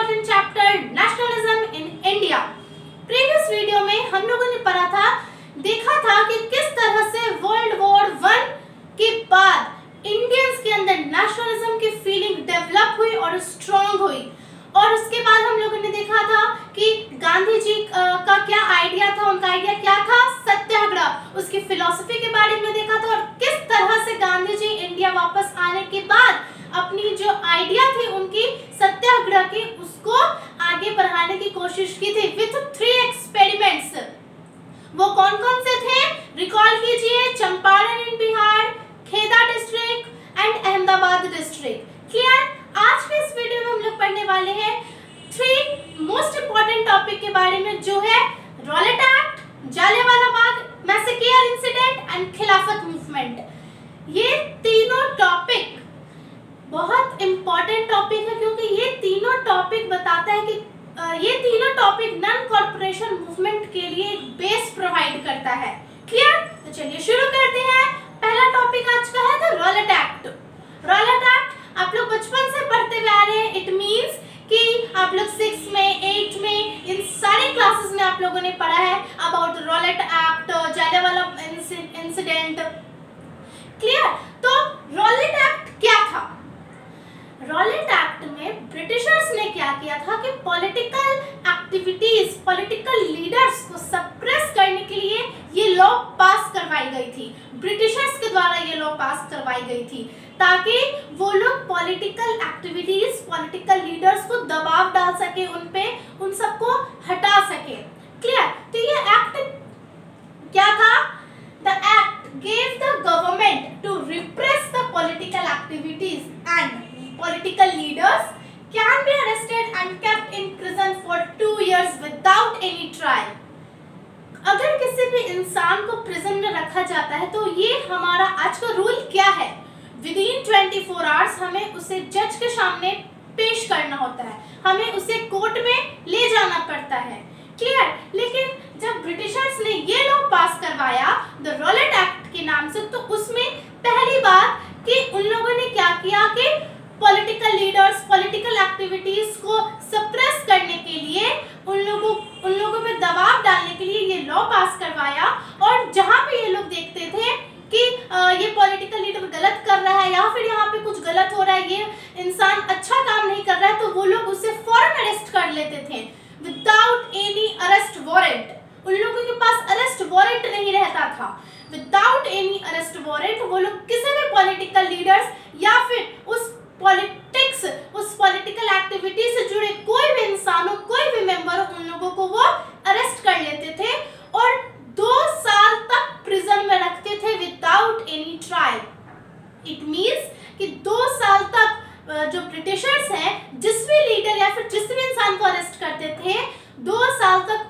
Important chapter nationalism in India. Previous video में हम लोगों ने देखा था कि किस तरह से वर्ल्ड वॉर 1 के बाद इंडियंस के अंदर नेशनलिज्म की फीलिंग डेवलप हुई और स्ट्रॉन्ग हुई। और उसके बाद हम लोगों ने देखा था कि गांधी जी का क्या आइडिया था, उनका आइडिया क्या था, सत्याग्रह, उसकी फिलॉसफी के बारे में देखा था और किस तरह से गांधी जी इंडिया वापस आने के बाद अपनी जो आइडिया थी उनकी सत्याग्रह की, उसको आगे बढ़ाने की कोशिश की थी विथ 3 एक्सपेरिमेंट्स। वो कौन कौन से थे, रिकॉल कीजिए। Champaran in Bihar, Kheda district and Ahmedabad district. Clear? आज के इस वीडियो में हम लोग पढ़ने वाले हैं 3 मोस्ट इंपॉर्टेंट टॉपिक के बारे में, जो है Rowlatt act, Jallianwala Bagh massacre incident and खिलाफत मूवमेंट। ये तीनों टॉपिक बहुत इंपॉर्टेंट टॉपिक है, क्योंकि ये तीनों टॉपिक बताता है कि ये तीनों टॉपिक नॉन कॉर्पोरेशन मूवमेंट के लिए एक बेस प्रोवाइड करता है। क्लियर? तो चलिए शुरू करते हैं। पहला टॉपिक आज का है the Rowlatt act. Rowlatt act आप लोग बचपन से पढ़ते हुए आ रहे हैं। इट मींस कि आप लोग 6 में, 8 में, इन सारे क्लासेस में आप लोगों ने पढ़ा है about Rowlatt act, Jallianwala incident. Clear? तो रॉलेट एक्ट क्या था? रॉलेट एक्ट में ब्रिटिशर्स ने क्या किया था कि पॉलिटिकल एक्टिविटीज, पॉलिटिकल लीडर्स को सप्रेस करने के लिए ये लॉ पास करवाई गई थी। ब्रिटिशर्स के द्वारा ये लॉ पास करवाई गई थी ताकि वो लोग पॉलिटिकल एक्टिविटीज, पॉलिटिकल लीडर्स को दबाव डाल सके, उन पे, उन सबको हटा सके। क्लियर? तो ये एक्ट क्या था? The act gave the government to repress the political activities and political leaders can be arrested and kept in prison for 2 years without any trial। अगर किसी भी इंसान को प्रिजन में रखा जाता है तो ये हमारा आज का रूल क्या है, विदिन 24 आवर्स हमें उसे जज के सामने पेश करना होता है, हमें उसे कोर्ट में ले जाना पड़ता है। क्लियर? लेकिन जब ब्रिटिशर्स ने ये लॉ पास करवाया द रॉलेट एक्ट के नाम से, तो उसमें पहली बात कि उन लोगों ने क्या किया कि पॉलिटिकल लीडर्स, पॉलिटिकल एक्टिविटीज को सप्रेस करने के लिए, उन लोगों पे दबाव डालने के लिए ये लॉ पास करवाया। और जहां पे ये लोग देखते थे कि ये पॉलिटिकल लीडर गलत कर रहा है या फिर यहाँ पे कुछ गलत हो रहा है, ये इंसान अच्छा काम नहीं कर रहा है, तो वो लोग उसे फौरन अरेस्ट कर लेते थे विदाउट एनी अरेस्ट वारंट। उन लोगों के पास अरेस्ट वारंट नहीं रहता था। विदाउट एनी अरेस्ट वारंट वो लोग किसी भी पॉलिटिकल लीडर्स या फिर उस पॉलिटिक्स, उस पॉलिटिकल एक्टिविटी से जुड़े कोई भी इंसान हो, कोई भी मेंबर हो, उन लोगों को वो अरेस्ट कर लेते थे और 2 साल तक प्रिजन में रखते थे without any trial. It means कि 2 साल तक जो ब्रिटिशर्स हैं जिस भी लीडर या फिर जिस भी इंसान को अरेस्ट करते थे, 2 साल तक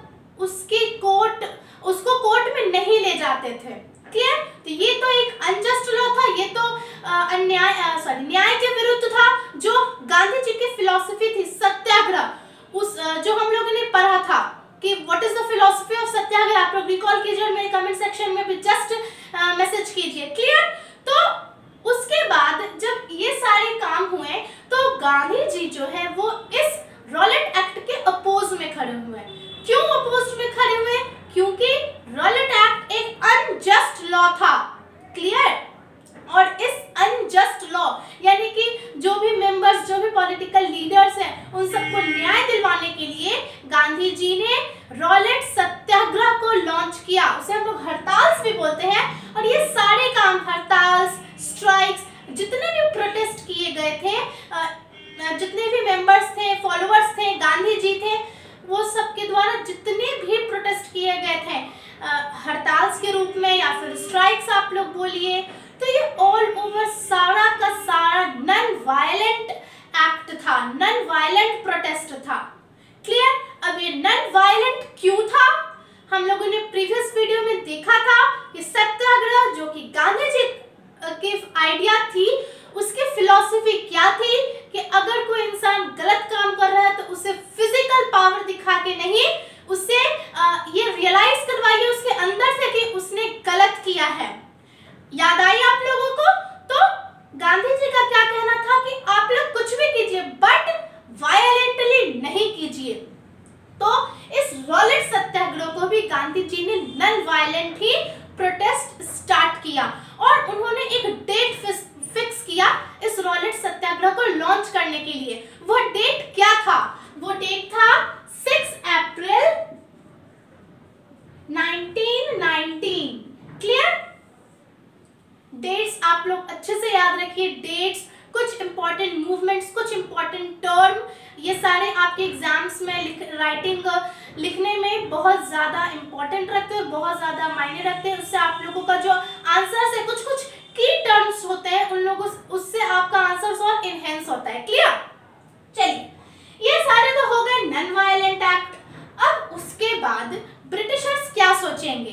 उसको कोर्ट में नहीं ले जाते थे। क्लियर? तो ये तो एक अनजस्ट लॉ था, ये तो न्याय के विरुद्ध था। जो गांधी जी की फिलॉसफी थी सत्याग्रह, उस जो हम लोगों ने पढ़ा था कि what is the philosophy of Satyagraha, आप लोग रिकॉल कीजिए और मेरे कमेंट सेक्शन में भी जस्ट मैसेज कीजिए। क्लियर? तो उसके बाद जब ये सारे काम हुए तो गांधी जी जो है वो इस रॉलेट एक्ट के अपोज में खड़े हुए। क्यों अपोज में खड़े हुए? क्योंकि रॉलेट एक्ट एक अनजस्ट लॉ था। क्लियर? और इस अनजस्ट लॉ यानी कि जो भी मेंबर्स, जो भी पॉलिटिकल लीडर्स हैं, उन सबको न्याय दिलवाने के लिए गांधी जी ने रॉलेट सत्याग्रह को लॉन्च किया। उसे हम लोग हड़ताल भी बोलते हैं। और ये सारे काम, हड़ताल, स्ट्राइक्स, जितने भी प्रोटेस्ट किए गए थे, जितने भी मेंबर्स थे, फॉलोअर्स थे, गांधी जी थे, वो सबके द्वारा जितने भी प्रोटेस्ट किए गए थे हड़ताल के रूप में या फिर स्ट्राइक्स आप लोग बोलिए, तो ये ऑल ओवर सारा का सारा नॉन वायलेंट एक्ट था, नॉन वायलेंट प्रोटेस्ट था। क्लियर? अब ये नॉन वायलेंट क्यों था? हम लोगों ने प्रीवियस वीडियो में देखा था कि सत्याग्रह जो कि गांधी जी की आइडिया थी, उसकी फिलॉसफी क्या थी कि अगर कोई इंसान गलत काम कर रहा है तो उसे फिजिकल पावर दिखा के नहीं, उसे ये रियलाइज करवाइए उसके अंदर से कि उसने गलत किया है। याद आई आप लोगों को? तो गांधी जी का क्या कहना था कि आप लोग कुछ भी कीजिए बट वायलेंटली नहीं। सत्याग्रह को भी गांधी जी ने नॉन वायलेंट ही प्रोटेस्ट स्टार्ट किया और उन्होंने एक डेट फिक्स किया इस रॉलेट सत्याग्रह को लॉन्च करने के लिए। वो डेट क्या था? वो डेट था 6 अप्रैल 1919। क्लियर? डेट्स आप लोग अच्छे से याद रखिए। डेट्स, कुछ इंपॉर्टेंट मूवमेंट्स, कुछ इंपॉर्टेंट टर्म, ये सारे आपके एग्जाम्स में राइटिंग लिखने में बहुत ज़्यादा इंपॉर्टेंट रखते हैं, बहुत ज़्यादा मायने रखते हैं। उससे आप लोगों का जो आंसर है, कुछ कुछ की टर्म्स होते हैं उन लोगों, उससे आपका आंसर और इनहेंस होता है। क्लियर? चलिए, ये सारे तो हो गए नॉन वायलेंट एक्ट। अब उसके बाद ब्रिटिशर्स क्या सोचेंगे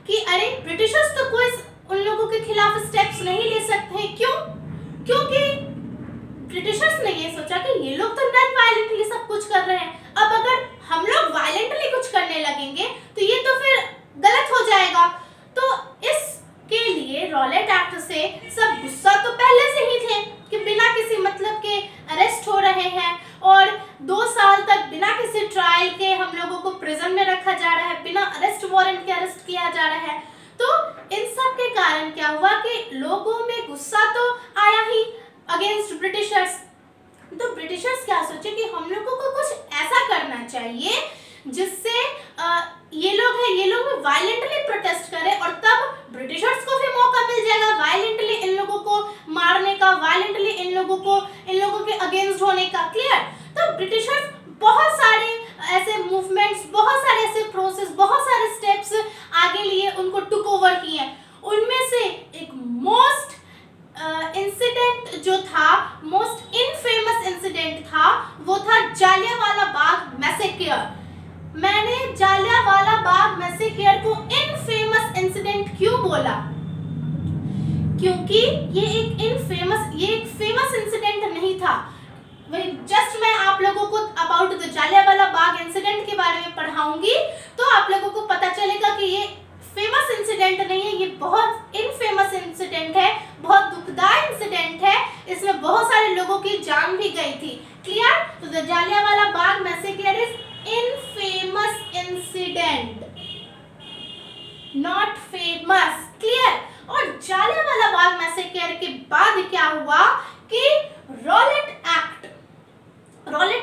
कि अरे ब्रिटिशर्स तो कोई उन लोगों के खिलाफ स्टेप्स नहीं ले सकते हैं। क्यों? क्योंकि ब्रिटिशर्स ने ये सोचा कि ये लोग तो नॉन वायलेंटली सब कुछ कर रहे हैं, अब अगर हम लोग वायलेंटली कुछ करने लगेंगे तो ये तो फिर गलत हो जाएगा। तो इसके लिए रॉलेट एक्ट से सब गुस्सा तो पहले से ही थे कि बिना किसी मतलब के अरेस्ट हो रहे हैं और 2 साल तक बिना किसी ट्रायल के हम लोगों को प्रिजन में रखा जा रहा है, बिना अरेस्ट वारंट के अरेस्ट किया जा रहा है। तो इन सब के कारण क्या हुआ कि लोगों में गुस्सा तो आया ही अगेंस्ट ब्रिटिशर्स। तो ब्रिटिशर्स क्या सोचे कि हम लोगों को कुछ ऐसा करना चाहिए जिससे ये लोग वायलेंटली प्रोटेस्ट करें और तब ब्रिटिशर्स को भी मौका मिल जाएगा वायलेंटली इन लोगों को मारने का, वायलेंटली इन लोगों के अगेंस्ट होने का। क्लियर? तो ब्रिटिशर्स बहुत सारे ऐसे मूवमेंट्स, बहुत सारे ऐसे प्रोसेस, बहुत सारे स्टेप्स आगे लिए, उनको टुक ओवर किए। उनमें से एक मोस्ट इंसिडेंट जो था, मोस्ट इनफेमस इंसिडेंट था, वो था जालियांवाला बाग मैसेकर। मैंने जालियांवाला बाग मैसेकर को इनफेमस इंसिडेंट क्यों बोला? क्योंकि ये एक फेमस इंसिडेंट नहीं था। जस्ट मैं आप लोगों को about the Jallianwala Bagh incident के बारे में पढ़ाऊंगी तो आप लोगों को पता चलेगा कि ये फेमस इंसिडेंट नहीं है, ये बहुत इनफेमस इंसिडेंट है, बहुत दुखदाई इंसिडेंट है। इसमें बहुत सारे लोगों की जान भी गई थी। क्लियर? तो the Jallianwala Bagh massacre is infamous incident, not famous. Clear? और जालियांवाला बाग मैसेकर के बाद क्या हुआ कि रॉलेट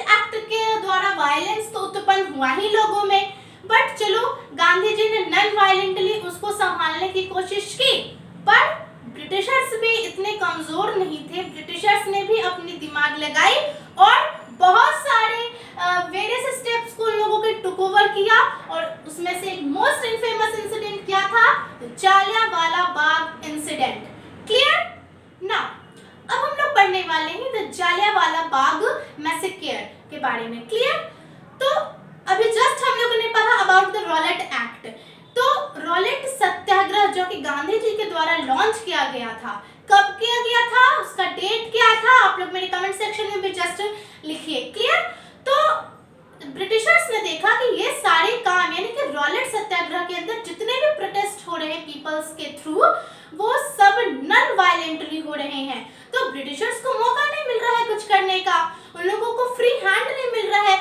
एक्ट के द्वारा वायलेंस तो उत्पन्न हुआ ही लोगों में, बट चलो गांधी जी ने नॉन वायलेंटली उसको संभालने की कोशिश की, पर ब्रिटिशर्स भी इतने कमजोर नहीं थे। ब्रिटिशर्स ने भी अपनी दिमाग लगाई और बहुत सारे वेरियस स्टेप्स को लोगों के टुक ओवर किया और उसमें से एक मोस्ट इनफेमस इंसिडेंट क्या था? जालियांवाला बाग इंसिडेंट। क्लियर? ना अब हम लोग पढ़ने वाले हैं द जालियांवाला बाग मैसेकर के बारे में। क्लियर? तो अभी जस्ट हम लोगों ने पढ़ा अबाउट द रॉलेट एक्ट। तो रॉलेट सत्याग्रह जो कि गांधी जी के द्वारा लॉन्च किया गया था, कब किया गया था, उसका डेट क्या था, आप लोग मेरे कमेंट सेक्शन में भी जस्ट लिखिए। क्लियर? तो ब्रिटिशर्स ने देखा कि ये सारे काम यानी कि रॉलेट सत्याग्रह के अंदर जितने भी प्रोटेस्ट हो रहे हैं पीपल्स के थ्रू, वो सब नॉन वायलेंटली हो रहे हैं। तो ब्रिटिशर्स को मौका नहीं मिल रहा है कुछ करने का, उन लोगों को फ्री हैंड नहीं मिल रहा है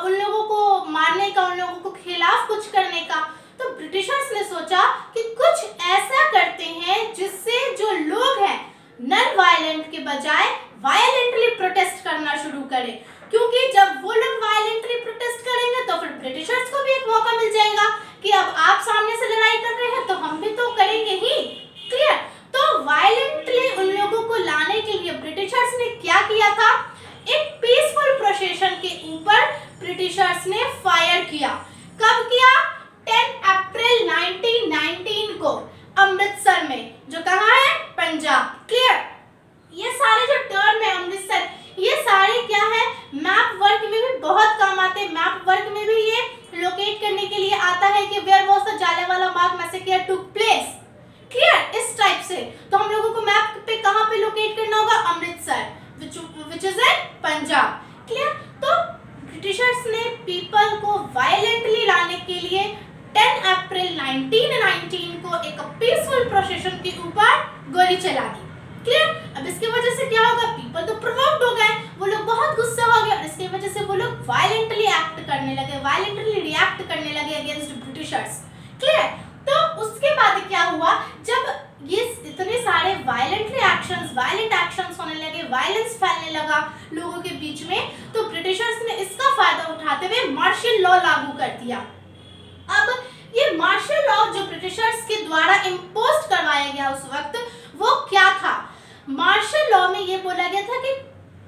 उन लोगों को मारने का, उन लोगों को खिलाफ कुछ करने का। तो ब्रिटिशर्स ने सोचा कि कुछ ऐसा करते हैं जिससे जो लोग हैं नॉन वायलेंट के बजाय वायलेंटली प्रोटेस्ट करना शुरू करें, क्योंकि जब वो लोग वायलेंटली प्रोटेस्ट करेंगे तो फिर ब्रिटिशर्स को भी एक मौका मिल जाएगा कि अब आप सामने से लड़ाई कर रहे हैं तो हम भी तो करेंगे ही। क्लियर? तो वायलेंटली उन लोगों को लाने के लिए ब्रिटिशर्स ने क्या किया था? एक पीसफुल प्रोसेशन के ऊपर ब्रिटिशर्स ने फायर किया। कब किया? 10 अप्रैल 1919 को अमृतसर में, जो कहाँ है? पंजाब। क्लियर? ये सारे जो टर्म है अमृतसर, ये सारे क्या है? मैप वर्क में भी बहुत काम आते हैं। मैप वर्क में भी ये लोकेट करने के लिए आता है कि where was the Jallianwala Bagh massacre took place. Clear? इस टाइप से तो हम लोगों को मैप पे कहाँ पे लोकेट करना होगा? Amritsar, which is in Punjab. Clear? तो ब्रिटिशर्स ने पीपल को वायलेंटली लाने के लिए 10 अप्रैल 1919 को एक पीसफुल प्रोसेशन के ऊपर गोली चला दी। क्लियर। अब इसकी वजह से क्या होगा, पीपल तो प्रोवोक्ड हो गए, वो लोग बहुत गुस्सा हो गए और इसकी वजह से वो लोग वायलेंटली एक्ट करने लगे, वायलेंटली रिएक्ट करने लगे अगेंस्ट ब्रिटिशर्स। क्लियर। तो उसके बाद क्या हुआ, जब ये इतने सारे वायलेंट एक्शंस होने लगे, वायलेंस फैलने लगा लोगों के बीच में, तो ब्रिटिशर्स ने इसका फायदा उठाते हुए मार्शल लॉ लागू कर दिया। अब ये मार्शल लॉ जो ब्रिटिशर्स के द्वारा इम्पोज करवाया गया उस वक्त, वो क्या था, मार्शल लॉ में ये बोला गया था कि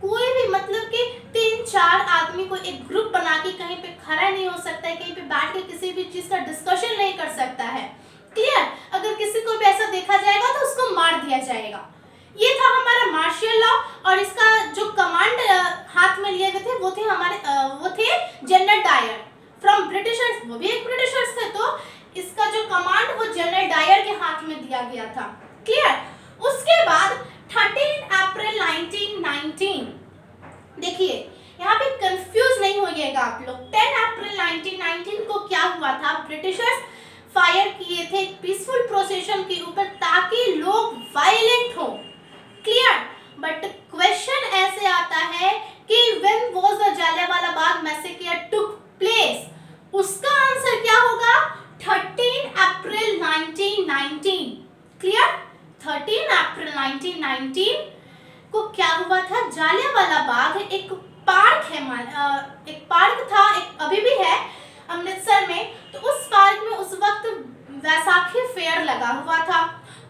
कोई भी मतलब कि 3-4 आदमी को एक ग्रुप बना के कहीं पे खड़ा नहीं हो सकता है, कहीं पे बैठ के किसी भी चीज का डिस्कशन नहीं कर सकता है। क्लियर। अगर किसी को भी ऐसा देखा जाएगा तो उसको मार दिया जाएगा। ये था हमारा मार्शल लॉ और इसका जो कमांड हाथ में लिए गए थे वो थे जनरल डायर फ्रॉम ब्रिटिशर्स, वो भी एक ब्रिटिशर्स थे, तो इसका जो कमांड वो जनरल डायर के हाथ में दिया गया था। क्लियर। उसके बाद 13 अप्रैल 1919, देखिए यहाँ पे कंफ्यूज नहीं होइएगा आप लोग, 10 अप्रैल 1919 को क्या हुआ था, ब्रिटिशर्स फायर किए थे पीसफुल प्रोसेशन के ऊपर ताकि लोग वायलेंट हो। क्लियर। बट क्वेश्चन ऐसे आता है कि when was the Jallianwala Bagh massacre took place, उसका आंसर क्या होगा, 13 अप्रैल 1919। क्लियर। 13 अप्रैल 1919 को क्या हुआ था, जलियांवाला बाग एक पार्क है, एक पार्क था, एक अभी भी है अमृतसर में, तो उस पार्क में उस वक्त वैसाखी फेयर लगा हुआ था।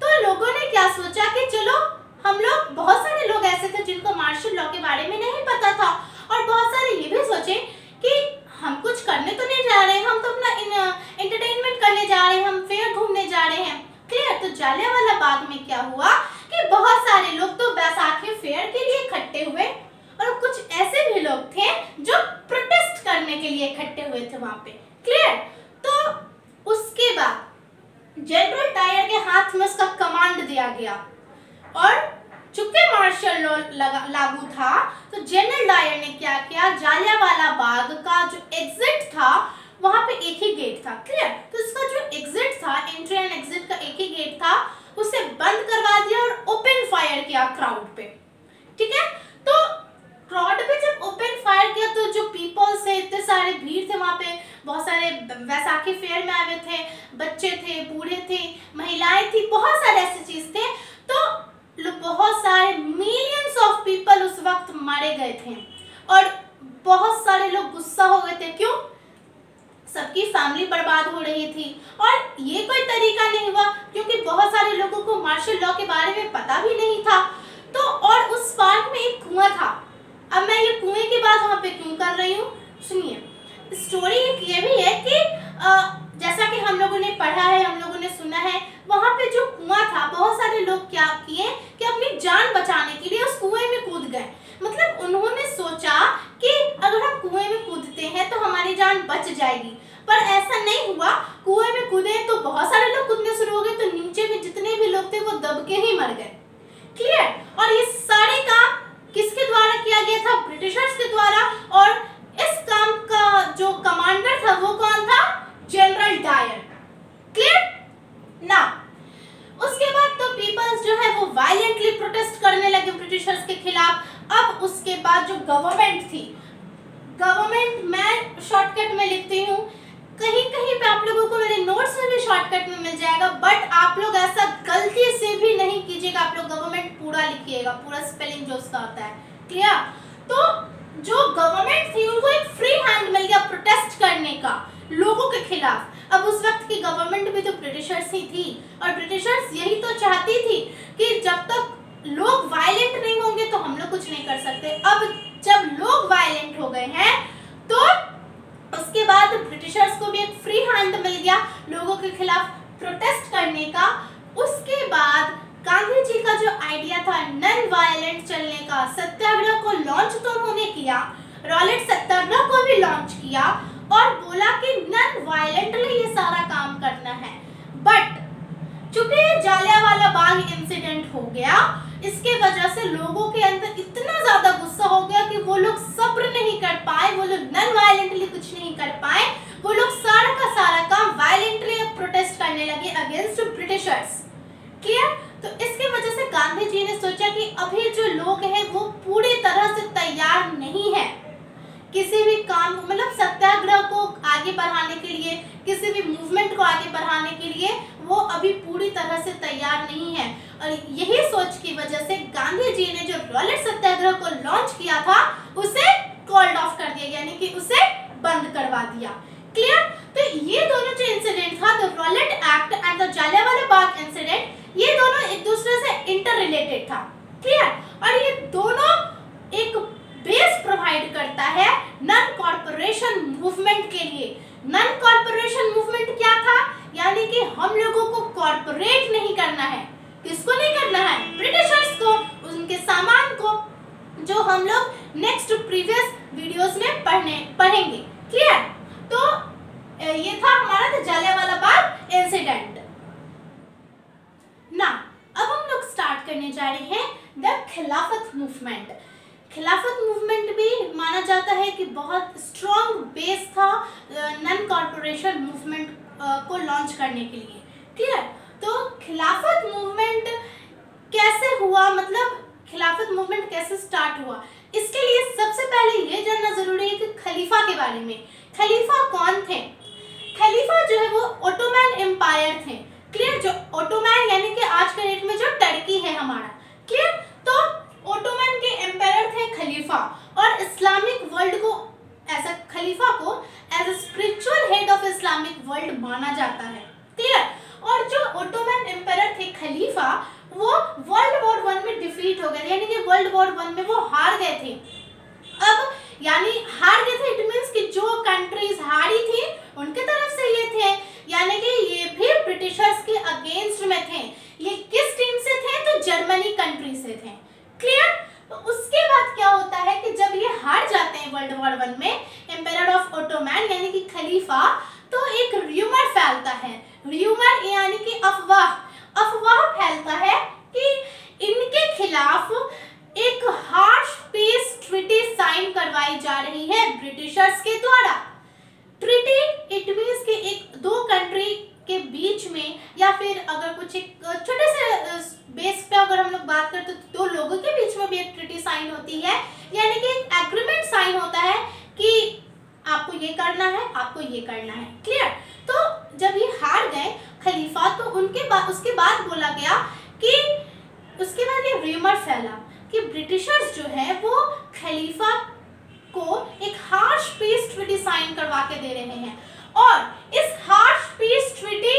तो लोगों ने क्या सोचा कि चलो हम लोग, बहुत सारे लोग ऐसे थे जिनको मार्शल लॉ के बारे में नहीं पता था और बहुत सारे ये भी सोचे कि हम कुछ करने तो नहीं जा रहे हैं, हम तो अपना एंटरटेनमेंट करने जा रहे हैं, हम फेयर घूमने जा रहे हैं। क्लियर। तो जलियांवाला बाग में क्या हुआ कि बहुत सारे लोग तो बैसाखी फेयर के लिए इकट्ठे हुए और कुछ ऐसे भी लोग थे जो प्रोटेस्ट करने के लिए इकट्ठे हुए थे वहां पे। क्लियर। तो उसके बाद जनरल डायर के हाथ में उसका कमांड दिया गया और चूंकि मार्शल लॉ लागू था तो जनरल डायर ने क्या किया, जलियांवाला बाग का जो एग्जिट था वहां पे एक ही गेट था। क्लियर। तो इसका जो एग्जिट था, एंट्री एंड एग्जिट का एक ही गेट था, उसे बंद करवा दिया और ओपन फायर किया क्राउड पे। ठीक है। तो क्राउड पे जब ओपन फायर किया तो जो पीपल्स थे, इतने सारे भीड़ थे वहां पे, बहुत सारे वैसाखी फेयर में आए थे, बच्चे थे, बूढ़े थे, महिलाएं थी, बहुत सारे ऐसे चीज थे। तो बहुत सारे मिलियंस ऑफ पीपल उस वक्त मारे गए थे और बहुत सारे लोग गुस्सा हो गए थे। क्यों? सबकी फैमिली बर्बाद हो रही थी और ये कोई तरीका नहीं हुआ क्योंकि बहुत सारे लोगों को मार्शल लॉ के बारे में पता भी नहीं था। तो और उस पार्क में एक कुआं था। अब मैं ये कुएं की बात वहां पे क्यों कर रही हूँ, सुनिए। स्टोरी एक ये भी है कि जैसा कि हम लोगों ने पढ़ा है, हम लोगों ने सुना है, वहां पे जो कुआं था, बहुत सारे लोग क्या किए कि अपनी जान बचाने के लिए उस कुएं में कूद गए। मतलब उन्होंने सोचा कि अगर हम कुएं में कूदते हैं तो हमारी जान बच जाएगी, पर ऐसा नहीं हुआ। कुएं में कूदे तो बहुत सारे लोग कूदने शुरू हो गए, तो नीचे में जितने भी लोग थे वो दब के ही मर गए। क्लियर। और ये सारे काम किसके द्वारा किया गया था? ब्रिटिशर्स के द्वारा। और इस काम का जो कमांडर था वो कौन था? General Dyer. क्लियर ना। उसके बाद तो पीपल्स जो है वो वायलेंटली प्रोटेस्ट करने लगे ब्रिटिशर्स के खिलाफ। अब उसके बाद जो गवर्नमेंट थी, गवर्नमेंट मैं शॉर्टकट में लिखती हूँ, कहीं कहीं पे आप लोगों को मेरे नोट्स में भी शॉर्टकट में मिल जाएगा, बट आप लोग ऐसा गलती से भी नहीं कीजिएगा, आप लोग गवर्नमेंट पूरा लिखिएगा, पूरा स्पेलिंग जो उसका होता है। क्लियर। तो जो गवर्नमेंट थी उनको एक फ्री हैंड मिल गया प्रोटेस्ट करने का लोगों के खिलाफ। अब उस वक्त की गवर्नमेंट भी तो ब्रिटिशर्स ही थी और ब्रिटिशर्स यही तो चाहती थी कि जब तक लोग वायलेंट नहीं होंगे तो हम लोग कुछ नहीं कर सकते। अब जब लोग वायलेंट हो गए हैं तो उसके बाद ब्रिटिशर्स को भी एक फ्री हैंड मिल गया लोगों के खिलाफ प्रोटेस्ट करने का। उसके बाद गांधी जी का जो आइडिया था नॉन वायलेंट चलने का, सत्याग्रह को लॉन्च तो उन्होंने किया, रॉलेट सत्याग्रह को भी लॉन्च किया और बोला कि नॉन वायलेंटली ये सारा काम करना है। बट चूंकि जलियांवाला बाग इंसिडेंट हो गया, इसके वजह से लोगों के अंदर इतना ज्यादा गुस्सा हो गया कि वो लोग सब्र नहीं कर पाए, वो लोग नॉन वायलेंटली कुछ नहीं कर पाए, वो लोग सारा का सारा काम वायलेंटली प्रोटेस्ट करने लगे अगेंस्ट ब्रिटिशर्स। क्लियर। तो इसके वजह से गांधी जी ने सोचा लोग हैं वो पूरी तरह से तैयार नहीं है किसी भी काम, मतलब सत्याग्रह को आगे बढ़ाने के लिए, किसी भी मूवमेंट को आगे बढ़ाने के लिए वो अभी पूरी तरह से तैयार नहीं है। और यही सोच की वजह से गांधी जी ने जो रॉलेट सत्याग्रह को लॉन्च किया था उसे कॉल्ड ऑफ कर दिया, यानी कि उसे बंद करवा दिया। क्लियर? तो ये दोनों जो इंसिडेंट था, the Rowlatt act and the Jallianwala Bagh incident, ये दोनों एक दूसरे से इंटर रिलेटेड था। क्लियर? और ये दोनों एक बेस प्रोवाइड करता है नॉन कॉर्पोरेशन मूवमेंट के लिए। नॉन कॉर्पोरेशन मूवमेंट क्या था? यानी कि हम लोगों को कॉर्पोरेट नहीं करना है। किसको नहीं करना है? ब्रिटिशर्स को, उनके सामान को, जो हम लोग नेक्स्ट प्रीवियस वीडियोस में पढ़ेंगे। क्लियर? तो ये था हमारा जलियांवाला बाग इंसिडेंट। ना अब हम लोग स्टार्ट करने जा रहे हैं द खिलाफत मूवमेंट। खिलाफत मूवमेंट भी माना जाता है कि बहुत स्ट्रॉन्ग बेस था नॉन कॉर्पोरेशन मूवमेंट को लॉन्च करने के लिए। क्लियर? तो खिलाफत मूवमेंट कैसे हुआ, मतलब खिलाफत मूवमेंट कैसे स्टार्ट हुआ, इसके लिए सबसे पहले ये जानना जरूरी है कि खलीफा के बारे में। खलीफा कौन थे? खलीफा जो है वो ओटोमन एम्पायर थे। क्लियर? जो ओटोमन यानी कि आज के डेट में जो टर्की है हमारा। क्लियर? तो ओटोमन के एम्पायर थे खलीफा, और इस्लामिक वर्ल्ड को एज अ खलीफा को as a spiritual head of Islamic world माना जाता है। क्लियर? और जो ओटोमन एम्पायर थे खलीफा, वो वर्ल्ड वॉर 1 में डिफीट हो गए, यानी कि वर्ल्ड वॉर 1 में वो हार गए थे। अब यानी हार गए थे, इट मींस कि जो कंट्रीज हारी थी उनके तरफ से ये थे, यानी कि ये भी ब्रिटिशर्स के अगेंस्ट में थे। ये किस टीम से थे? तो जर्मनी कंट्री से थे। क्लियर? तो उसके बाद क्या होता है कि जब ये हार जाते हैं वर्ल्ड वॉर 1 में, एम्पायर ऑफ ओटोमन यानी कि खलीफा, तो एक र्यूमर फैलता है। र्यूमर यानी कि अफवाह फैलता है कि इनके खिलाफ एक हार्श पीस ट्रीटी साइन करवाई जा रही है ब्रिटिशर्स के द्वारा। ट्रीटी इट मींस कि एक दो कंट्री के बीच में, या फिर अगर कुछ एक छोटे से बेस पे अगर हम लोग बात करते तो दो लोगों के बीच में भी एक ट्रीटी साइन होती है, यानी कि एक एग्रीमेंट साइन होता है कि आपको ये करना है, आपको ये करना है। क्लियर? तो जब ये हार गए खलीफा, तो उसके बाद बोला गया कि उसके बाद ये र्यूमर फैला कि ब्रिटिशर्स जो है वो खलीफा को एक हार्श पीस ट्रीटी साइन करवा के दे रहे हैं, और इस हार्श पीस ट्रीटी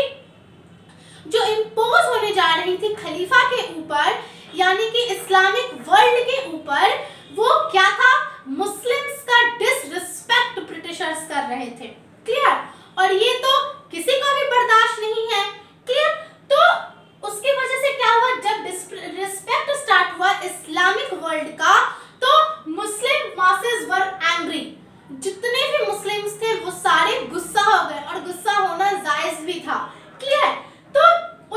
जो इम्पोज होने जा रही थी खलीफा के ऊपर, यानी कि इस्लामिक वर्ल्ड के ऊपर, वो क्या था? मुस्लिम्स का डिसरिस्पेक्ट ब्रिटिशर्स कर रहे थे। क्लियर? और ये तो किसी को भी बर्दाश्त नहीं है। क्लियर? तो उसकी वजह से क्या हुआ, जब डिसरिस्पेक्ट स्टार्ट हुआ इस्लामिक वर्ल्ड का, तो मुस्लिम मासेस वर एंग्री। जितने भी मुस्लिम्स थे वो सारे गुस्सा हो गए, और गुस्सा होना जायज भी था। क्लियर? तो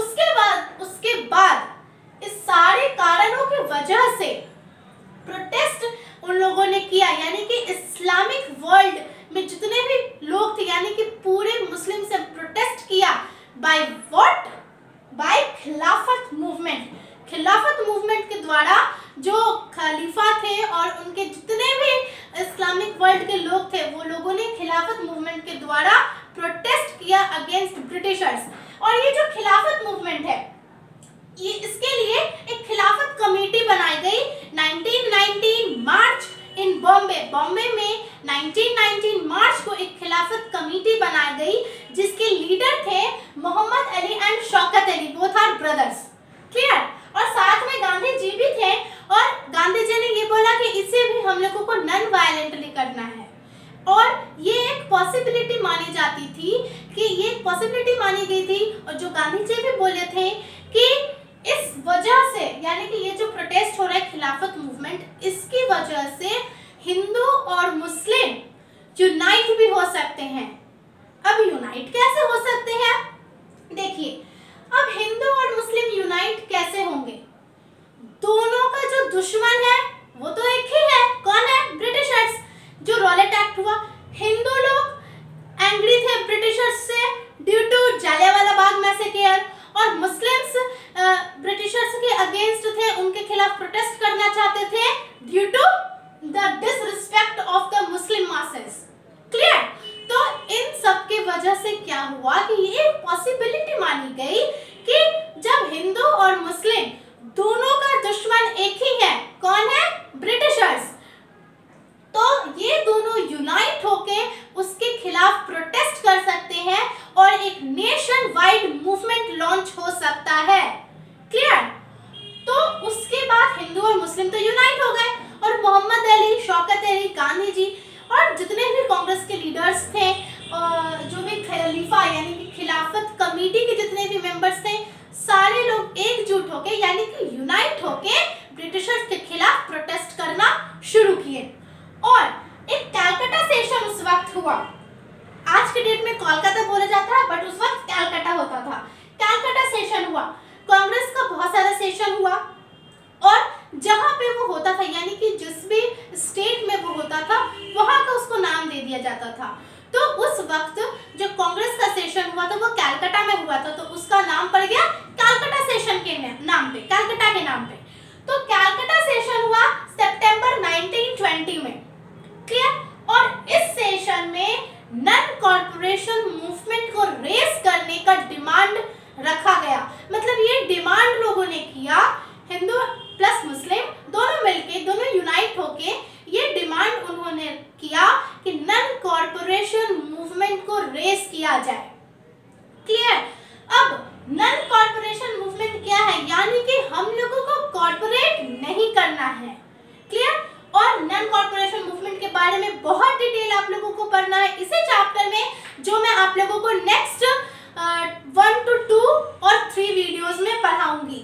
उसके बाद इस सारे कारणों की वजह से प्रोटेस्ट उन लोगों ने किया, यानी कि इस्लामिक वर्ल्ड में जितने भी लोग थे, यानी कि पूरे मुस्लिम से प्रोटेस्ट किया। By what? बाय खिलाफत मूवमेंट। खिलाफत मूवमेंट के द्वारा जो खलीफा थे और उनके जितने भी इस्लामिक वर्ल्ड के लोग थे, वो लोगों ने खिलाफत मूवमेंट के द्वारा प्रोटेस्ट किया अगेंस्ट ब्रिटिशर्स। और ये जो खिलाफत मूवमेंट है, ये इसके लिए एक खिलाफत कमेटी बनाई गई 1919 मार्च इन बॉम्बे में 1919 मार्च को एक खिलाफत कमेटी बनाई गई, जिसके लीडर थे Mohammad Ali and Shaukat Ali, both are brothers. Clear? और साथ में गांधी जी भी थे, और गांधी जी ने ये बोला कि इसे भी हम लोगों को नॉन वायलेंटली करना है। और ये एक पॉसिबिलिटी मानी जाती थी, कि ये पॉसिबिलिटी मानी गई थी, और जो गांधी जी भी बोले थे कि इस वजह से, यानी कि ये जो प्रोटेस्ट हो रहा है खिलाफत मूवमेंट, इसकी वजह से हिंदू और मुस्लिम यूनाइट भी हो सकते हैं। अब यूनाइट कैसे हो सकते हैं? देखिए, अब हिंदू और मुस्लिम यूनाइट कैसे होंगे? दोनों का जो दुश्मन है वो तो एक ही है। कौन है? ब्रिटिशर्स। जो रॉलेट एक्ट हुआ, हिंदू लोग एंग्री थे ब्रिटिशर्स से due to Jallianwala Bagh massacre, Britishers के अगेंस्ट थे, उनके खिलाफ प्रोटेस्ट करना चाहते थे due to the disrespect of the Muslim masses. Clear? तो इन सब की वजह से क्या हुआ कि ये एक पॉसिबिलिटी मानी गई कि जब हिंदू और मुस्लिम दोनों का दुश्मन एक ही है, कौन है? ब्रिटिशर्स, तो ये दोनों यूनाइट होके उसके खिलाफ प्रोटेस्ट कर सकते हैं और एक नेशन वाइड मूवमेंट लॉन्च हो सकता है। क्लियर? तो उसके बाद हिंदू और मुस्लिम तो यूनाइट हो गए और मोहम्मद अली, शौकत अली, गांधी जी और जितने भी कांग्रेस के लीडर्स थे, जो भी खलीफा यानी कि खिलाफत कमेटी के जितने भी मेंबर्स थे, सारे लोग एकजुट होके यानी कि यूनाइट होके ब्रिटिशर्स के खिलाफ प्रोटेस्ट करना शुरू किए। और एक कलकत्ता सेशन उस वक्त हुआ। आज के डेट में कोलकाता बोला जाता है, बट उस वक्त कलकत्ता होता था। कलकत्ता सेशन हुआ, कांग्रेस का बहुत सारा सेशन हुआ और जहां पे वो होता था यानी कि जिस भी स्टेट में वो होता था वहां का उसको नाम दे दिया जाता था। तो उस वक्त जो कांग्रेस का सेशन हुआ था वो कलकत्ता में हुआ था, तो उसका नाम पड़ गया कलकत्ता सेशन के नाम पे, कलकत्ता के नाम पे। तो कलकत्ता सेशन हुआ सितंबर 1920 में। क्लियर? और इस सेशन में नन कॉर्पोरेशन मूवमेंट को रेस करने का डिमांड रखा गया। मतलब ये डिमांड लोगों ने किया, हिंदू प्लस मुस्लिम दोनों मिलके, दोनों यूनाइट होके ये डिमांड उन्होंने किया कि नन कॉर्पोरेशन मूवमेंट को रेस किया जाए। क्लियर? अब नन कॉर्पोरेशन मूवमेंट क्या है? यानी कि हम लोगों को कॉर्पोरेट नहीं करना है। क्लियर? और नन कॉर्पोरेशन मूवमेंट के बारे में बहुत डिटेल आप लोगों को पढ़ना है इसी चैप्टर में, जो मैं आप लोगों को नेक्स्ट 1 to 2 और 3 वीडियोस में पढ़ाऊंगी।